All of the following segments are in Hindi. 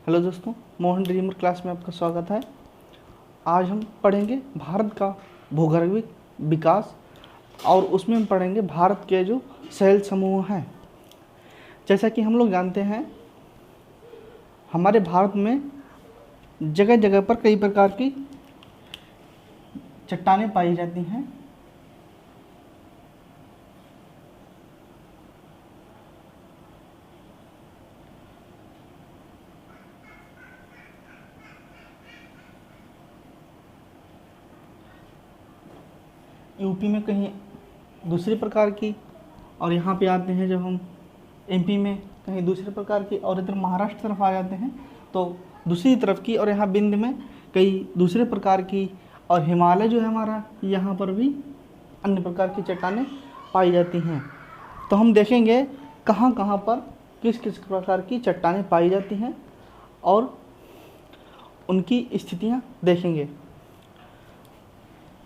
हेलो दोस्तों, मोहन ड्रीमर क्लास में आपका स्वागत है। आज हम पढ़ेंगे भारत का भूगर्भिक विकास और उसमें हम पढ़ेंगे भारत के जो शैल समूह हैं। जैसा कि हम लोग जानते हैं, हमारे भारत में जगह जगह पर कई प्रकार की चट्टानें पाई जाती हैं। यूपी में कहीं दूसरी प्रकार की, और यहाँ पे आते हैं जब हम एमपी में कहीं दूसरे प्रकार की, और इधर महाराष्ट्र तरफ आ जाते हैं तो दूसरी तरफ की, और यहाँ विंध्य में कई दूसरे प्रकार की, और हिमालय जो है हमारा, यहाँ पर भी अन्य प्रकार की चट्टानें पाई जाती हैं। तो हम देखेंगे कहाँ कहाँ पर किस किस प्रकार की चट्टानें पाई जाती हैं और उनकी स्थितियाँ देखेंगे।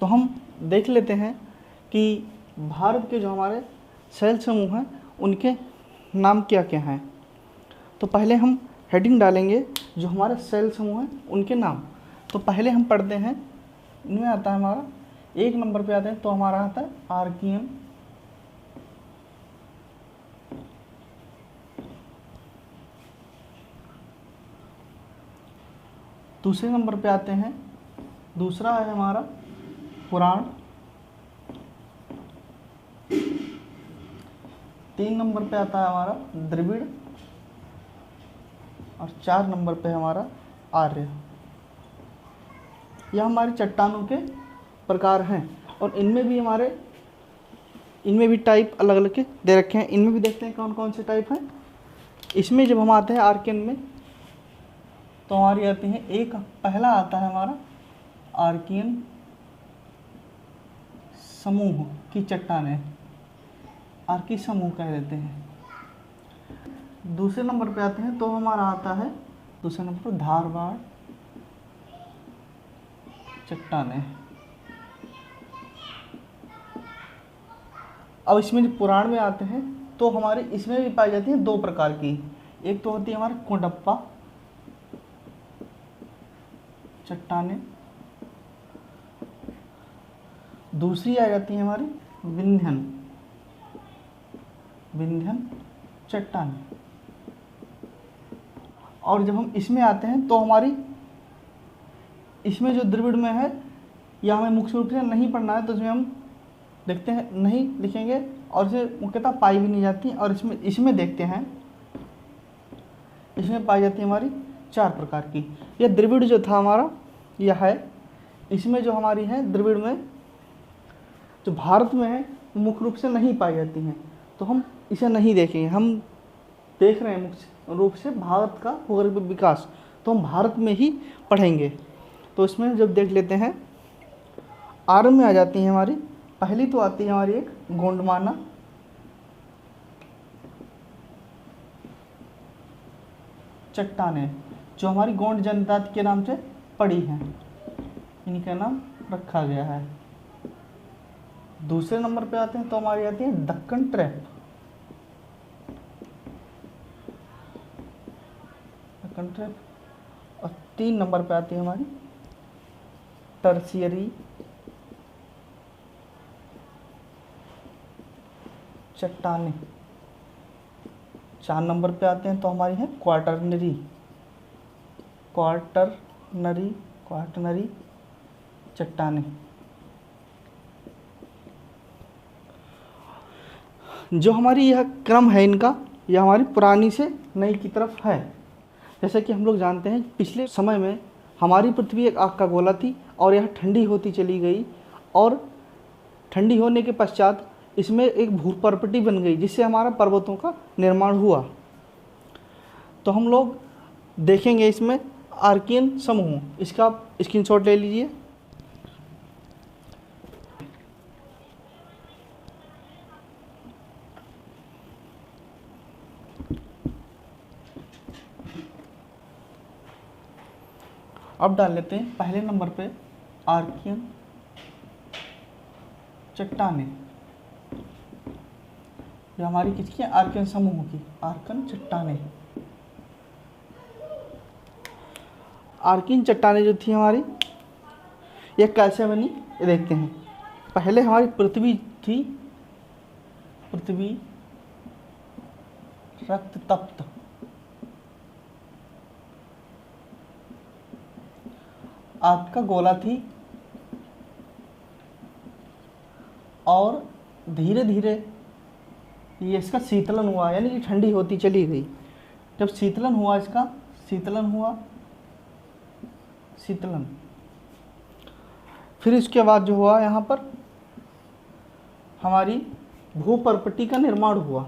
तो हम देख लेते हैं कि भारत के जो हमारे शैल समूह हैं उनके नाम क्या क्या हैं। तो पहले हम हेडिंग डालेंगे जो हमारे शैल समूह हैं उनके नाम। तो पहले हम पढ़ते हैं, इनमें आता है हमारा 1 नंबर पे आते हैं तो हमारा आता है आर्कियन, दूसरे नंबर पे आते हैं, दूसरा है हमारा पुराण, 3 नंबर पे आता है हमारा द्रविड़, और 4 नंबर पे हमारा आर्य। यह हमारे चट्टानों के प्रकार हैं, और इनमें भी टाइप अलग अलग के दे रखे हैं। इनमें भी देखते हैं कौन कौन से टाइप हैं। इसमें जब हम आते हैं आर्कियन में तो हमारी आती हैं, एक पहला आता है हमारा आर्कियन समूह की चट्टानें, आर्की समूह कह देते हैं। दूसरे नंबर पे आते हैं तो हमारा आता है दूसरे नंबर पर धारवाड़ चट्टानें। अब इसमें जो पुराण में आते हैं तो हमारे इसमें भी पाई जाती है 2 प्रकार की। एक तो होती है हमारी कोडप्पा चट्टानें, दूसरी आ जाती है हमारी विंध्यन चट्टानें। और जब हम इसमें आते हैं तो हमारी इसमें जो द्रविड़ में है, या हमें मुख्य रूप से नहीं पढ़ना है तो इसमें हम देखते हैं नहीं लिखेंगे, और इसे मुख्यतः पाई भी नहीं जाती। और इसमें देखते हैं, इसमें पाई जाती है हमारी 4 प्रकार की। यह द्रविड़ जो था हमारा, यह है, इसमें जो हमारी है द्रविड़ में जो भारत में है मुख्य रूप से नहीं पाई जाती हैं, तो हम इसे नहीं देखेंगे। हम देख रहे हैं मुख्य रूप से भारत का भूगर्भिक विकास, तो हम भारत में ही पढ़ेंगे। तो इसमें जब देख लेते हैं, आर में आ जाती हैं हमारी, पहली तो आती है हमारी एक गोंडमाना, चट्टानें जो हमारी गोंड जनजाति के नाम से पड़ी हैं, इनका नाम रखा गया है। दूसरे नंबर पे आते हैं तो हमारी आती है दक्कन ट्रैप, और 3 नंबर पे आती है हमारी टर्शियरी चट्टानें। 4 नंबर पे आते हैं तो हमारी है क्वार्टरनरी चट्टानें। जो हमारी यह क्रम है इनका, यह हमारी पुरानी से नई की तरफ है। जैसे कि हम लोग जानते हैं, पिछले समय में हमारी पृथ्वी एक आग का गोला थी और यह ठंडी होती चली गई, और ठंडी होने के पश्चात इसमें एक भूपर्पटी बन गई, जिससे हमारा पर्वतों का निर्माण हुआ। तो हम लोग देखेंगे इसमें आर्कियन समूह, इसका आप स्क्रीनशॉट ले लीजिए। अब डाल लेते हैं पहले नंबर पे आर्कियन चट्टानें, जो हमारी किसकी, आर्कियन समूह की आर्कियन चट्टानें। आर्किन चट्टानें जो थी हमारी, ये कैसे बनी ये देखते हैं। पहले हमारी पृथ्वी थी, पृथ्वी रक्त तप्त, आग का गोला थी, और धीरे धीरे ये इसका शीतलन हुआ, यानी कि ठंडी होती चली गई। जब शीतलन हुआ, इसका शीतलन हुआ, शीतलन, फिर इसके बाद जो हुआ यहाँ पर हमारी भूपर्पटी का निर्माण हुआ।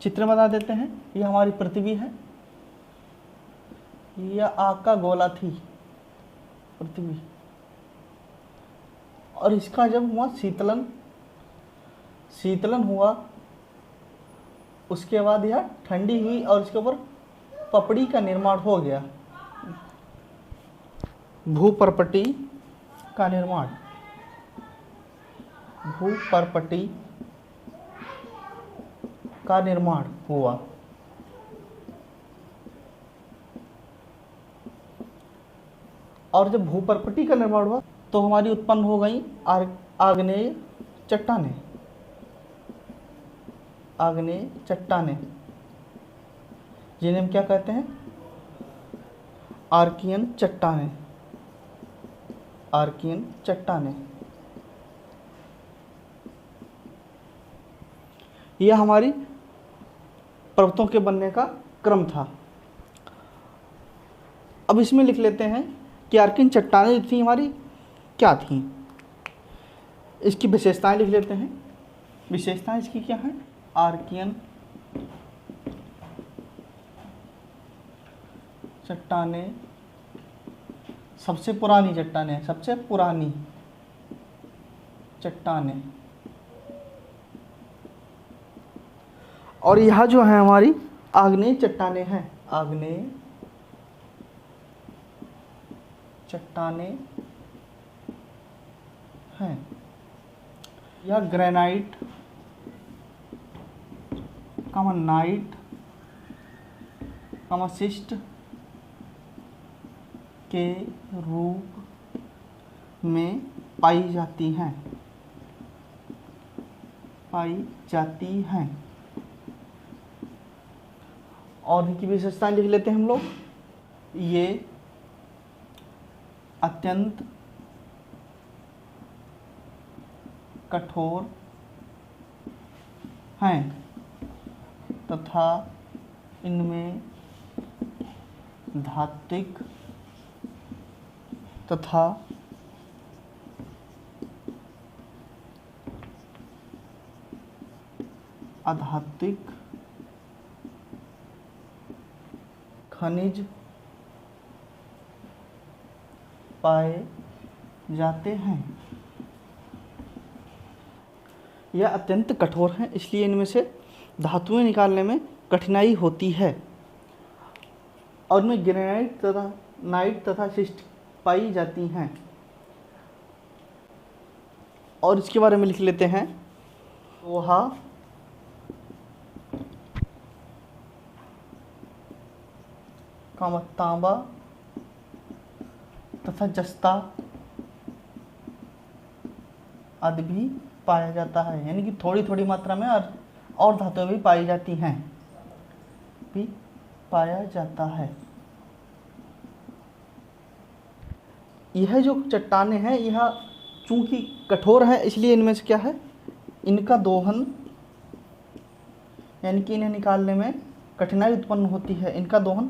चित्र बता देते हैं, ये हमारी पृथ्वी है, यह आग का गोला थी पृथ्वी, और इसका जब हुआ शीतलन, शीतलन हुआ, उसके बाद यह ठंडी हुई और इसके ऊपर पपड़ी का निर्माण हो गया, भूपर्पटी का निर्माण, भूपर्पटी का निर्माण हुआ। और जब भूपर्पटी का निर्माण हुआ तो हमारी उत्पन्न हो गई आग्नेय चट्टानें, आग्नेय चट्टानें, जिन्हें हम क्या कहते हैं, आर्कियन चट्टानें, आर्कियन चट्टानें। यह हमारी पर्वतों के बनने का क्रम था। अब इसमें लिख लेते हैं कि आर्कियन चट्टानें थी हमारी क्या थी, इसकी विशेषताएं लिख लेते हैं। विशेषताएं इसकी क्या है, आर्कियन चट्टानें सबसे पुरानी चट्टानें, सबसे पुरानी चट्टानें, और यह जो है हमारी आग्नेय चट्टानें हैं, आग्नेय चट्टानें हैं। यह ग्रेनाइट, नाइट, शिस्ट के रूप में पाई जाती हैं, पाई जाती हैं। और इनकी विशेषताएं लिख लेते हैं हम लोग। ये अत्यंत कठोर हैं तथा इनमें धात्विक तथा अधात्विक खनिज पाए जाते हैं। यह अत्यंत कठोर हैं, इसलिए इनमें से धातुएं निकालने में कठिनाई होती है, और इनमें ग्रेनाइट तथा नाइट तथा शिस्ट पाई जाती हैं। और इसके बारे में लिख लेते हैं, लोहा, तांबा तथा जस्ता आदि भी पाया जाता है, यानी कि थोड़ी थोड़ी मात्रा में और धातुएं भी पाई जाती हैं, भी पाया जाता है। यह जो चट्टानें हैं, यह चूंकि कठोर है, इसलिए इनमें से क्या है, इनका दोहन, यानी कि इन्हें निकालने में कठिनाई उत्पन्न होती है, इनका दोहन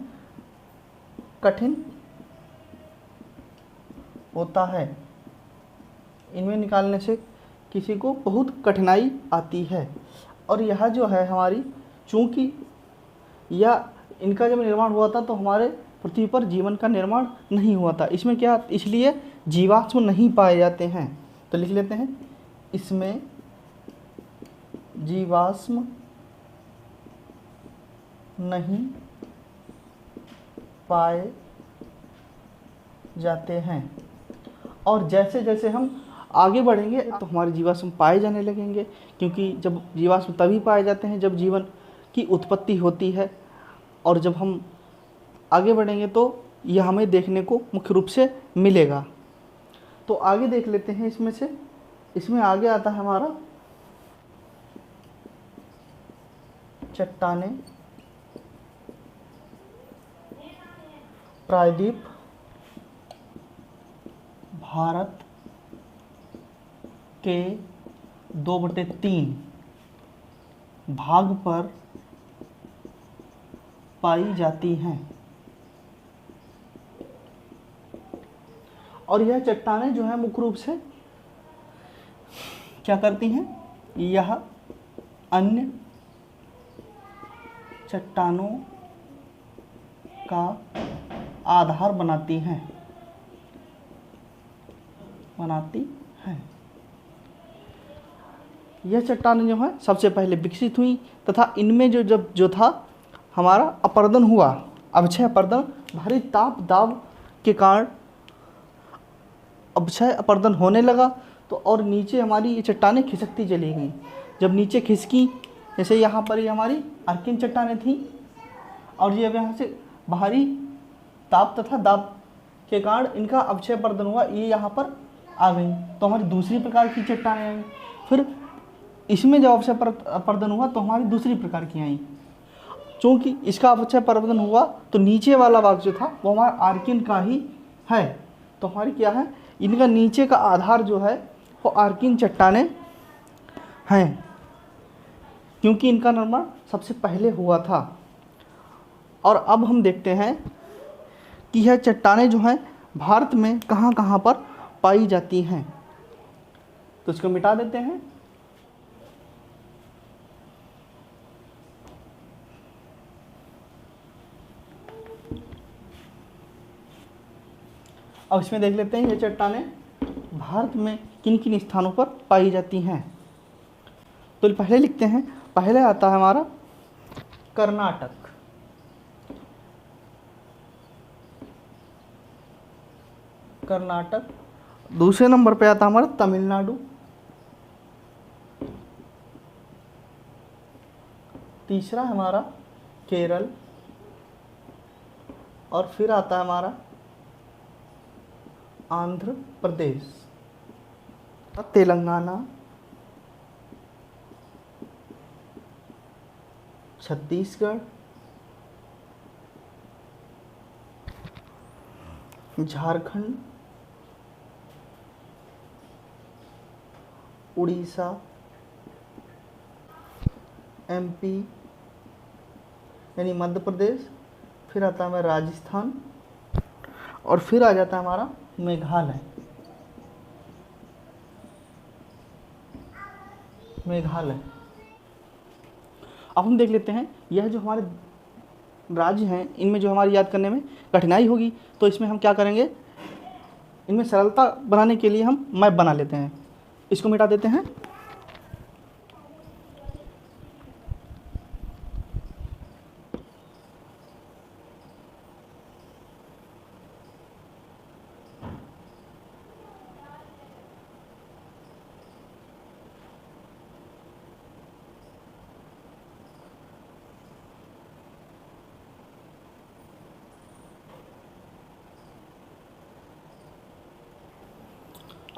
कठिन होता है, इनमें निकालने से किसी को बहुत कठिनाई आती है। और यह जो है हमारी, चूँकि यह इनका जब निर्माण हुआ था तो हमारे पृथ्वी पर जीवन का निर्माण नहीं हुआ था, इसमें क्या, इसलिए जीवाश्म नहीं पाए जाते हैं। तो लिख लेते हैं, इसमें जीवाश्म नहीं पाए जाते हैं। और जैसे जैसे हम आगे बढ़ेंगे तो हमारे जीवाश्म पाए जाने लगेंगे, क्योंकि जब जीवाश्म तभी पाए जाते हैं जब जीवन की उत्पत्ति होती है, और जब हम आगे बढ़ेंगे तो यह हमें देखने को मुख्य रूप से मिलेगा। तो आगे देख लेते हैं इसमें से। इसमें आगे आता है हमारा चट्टानें, प्रायद्वीप भारत के 2/3 भाग पर पाई जाती हैं। और यह चट्टानें जो है मुख्य रूप से क्या करती हैं, यह अन्य चट्टानों का आधार बनाती हैं। यह चट्टानें जो है सबसे पहले विकसित हुई तथा इनमें जो था हमारा अपरदन हुआ, अवक्षय अपरदन, भारी ताप दाब के कारण अवक्षय अपरदन होने लगा। तो और नीचे हमारी ये चट्टानें खिसकती चली गई। जब नीचे खिसकी, जैसे यहाँ पर ये हमारी आर्किन चट्टानें थी और ये अब यहाँ से भारी ताप तथा दाब के कारण इनका अवक्षय अपरदन हुआ, ये यहाँ पर आ गई। तो हमारी दूसरी प्रकार की चट्टानें आई। फिर इसमें जब अवक्षय अपरदन हुआ तो हमारी दूसरी प्रकार की आई। चूँकि इसका अवक्षय अपरदन हुआ तो नीचे वाला भाग जो था वो हमारा आर्किन का ही है। तो हमारी क्या है, इनका नीचे का आधार जो है वो आर्किन चट्टानें हैं, क्योंकि इनका निर्माण सबसे पहले हुआ था। और अब हम देखते हैं कि यह चट्टानें जो हैं भारत में कहाँ कहाँ पर पाई जाती हैं। तो इसको मिटा देते हैं। अब इसमें देख लेते हैं ये चट्टानें भारत में किन किन स्थानों पर पाई जाती हैं। तो पहले लिखते हैं, पहले आता है हमारा कर्नाटक। कर्नाटक। दूसरे नंबर पे आता है हमारा तमिलनाडु। तीसरा हमारा केरल। और फिर आता है हमारा आंध्र प्रदेश, तेलंगाना, छत्तीसगढ़, झारखंड, उड़ीसा, एमपी यानी मध्य प्रदेश, फिर आता है हमारा राजस्थान और फिर आ जाता है हमारा मेघालय। अब हम देख लेते हैं यह जो हमारे राज्य हैं इनमें जो हमारी याद करने में कठिनाई होगी, तो इसमें हम क्या करेंगे, इनमें सरलता बनाने के लिए हम मैप बना लेते हैं। इसको मिटा देते हैं।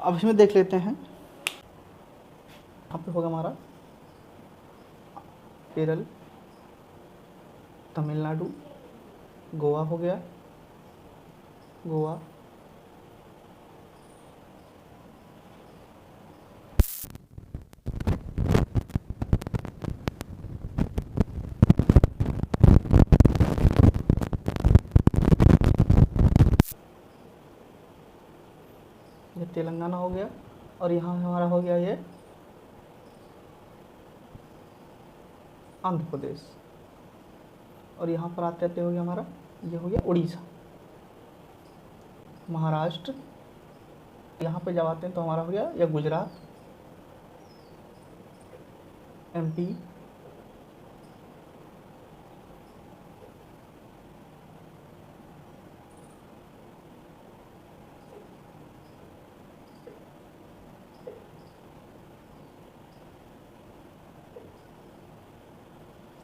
अब इसमें देख लेते हैं, यहाँ पे होगा हमारा केरल, तमिलनाडु, गोवा हो गया, गोवा, ये तेलंगाना हो गया और यहाँ हमारा हो गया ये आंध्र प्रदेश। और यहाँ पर आते आते हो गया हमारा ये हो गया उड़ीसा, महाराष्ट्र। यहाँ पे जब आते हैं तो हमारा हो गया या गुजरात, एमपी,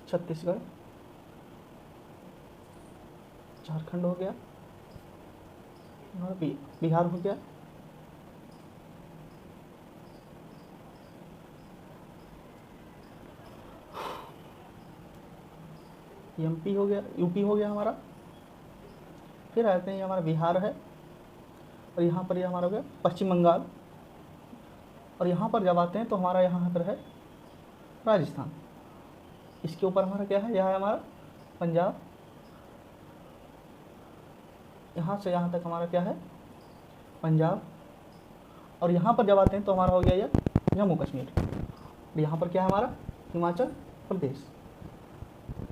छत्तीसगढ़, झारखंड हो गया, हमारा बिहार हो गया, एमपी हो गया, यूपी हो गया हमारा। फिर आते हैं ये हमारा बिहार है, और यहाँ पर ये हमारा हो गया पश्चिम बंगाल। और यहाँ पर जब आते हैं तो हमारा यहाँ पर है राजस्थान। इसके ऊपर हमारा क्या है, यह है हमारा पंजाब। यहाँ से यहाँ तक हमारा क्या है, पंजाब। और यहाँ पर जब आते हैं तो हमारा हो गया ये जम्मू कश्मीर। और यहाँ पर क्या है हमारा, हिमाचल प्रदेश।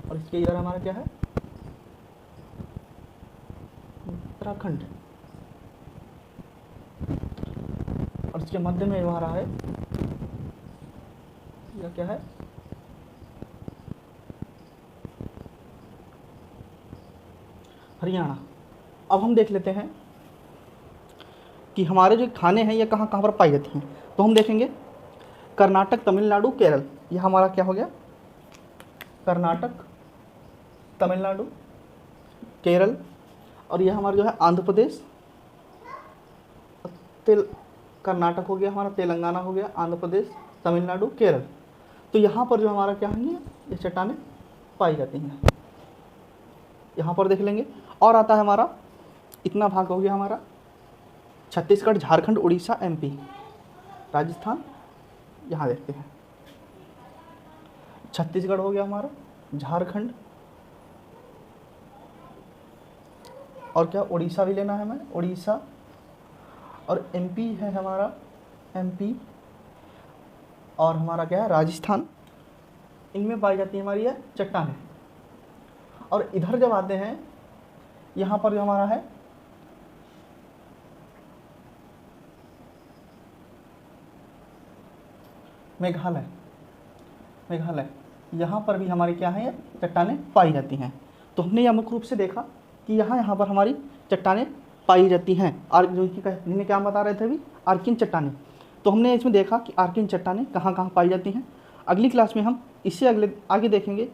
और इसके इधर हमारा क्या है, उत्तराखंड। और इसके मध्य में हमारा है, यह क्या है, हरियाणा। अब हम देख लेते हैं कि हमारे जो खाने हैं ये कहाँ कहाँ पर पाई जाती हैं। तो हम देखेंगे कर्नाटक, तमिलनाडु, केरल। यह हमारा क्या हो गया, कर्नाटक, तमिलनाडु, केरल। और यह हमारा जो है आंध्र प्रदेश, कर्नाटक हो गया हमारा, तेलंगाना हो गया, आंध्र प्रदेश, तमिलनाडु, केरल। तो यहाँ पर जो हमारा क्या होंगे, ये चट्टानें पाई जाती हैं। यहाँ पर देख लेंगे। और आता है हमारा, इतना भाग हो गया हमारा छत्तीसगढ़, झारखंड, उड़ीसा, एमपी, राजस्थान। यहाँ देखते हैं छत्तीसगढ़ हो गया हमारा, झारखंड, और क्या उड़ीसा भी लेना है हमें, उड़ीसा। और एमपी है हमारा, एमपी। और हमारा क्या है, राजस्थान। इनमें पाई जाती है हमारी यह चट्टानें। और इधर जब आते हैं, यहाँ पर जो हमारा है मेघालय, मेघालय। यहाँ पर भी हमारी क्या है, ये चट्टानें पाई जाती हैं। तो हमने यह मुख्य रूप से देखा कि यहाँ पर हमारी चट्टानें पाई जाती हैं। और जो कि जिन्हें क्या बता रहे थे अभी, आर्किन चट्टानें। तो हमने इसमें देखा कि आर्किन चट्टानें कहाँ कहाँ पाई जाती हैं। अगली क्लास में हम इससे आगे देखेंगे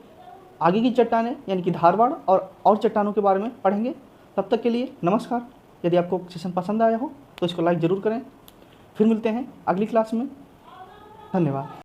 आगे की चट्टानें, यानी कि धारवाड़ और चट्टानों के बारे में पढ़ेंगे। तब तक के लिए नमस्कार। यदि आपको सेशन पसंद आया हो तो इसको लाइक ज़रूर करें। फिर मिलते हैं अगली क्लास में। धन्यवाद।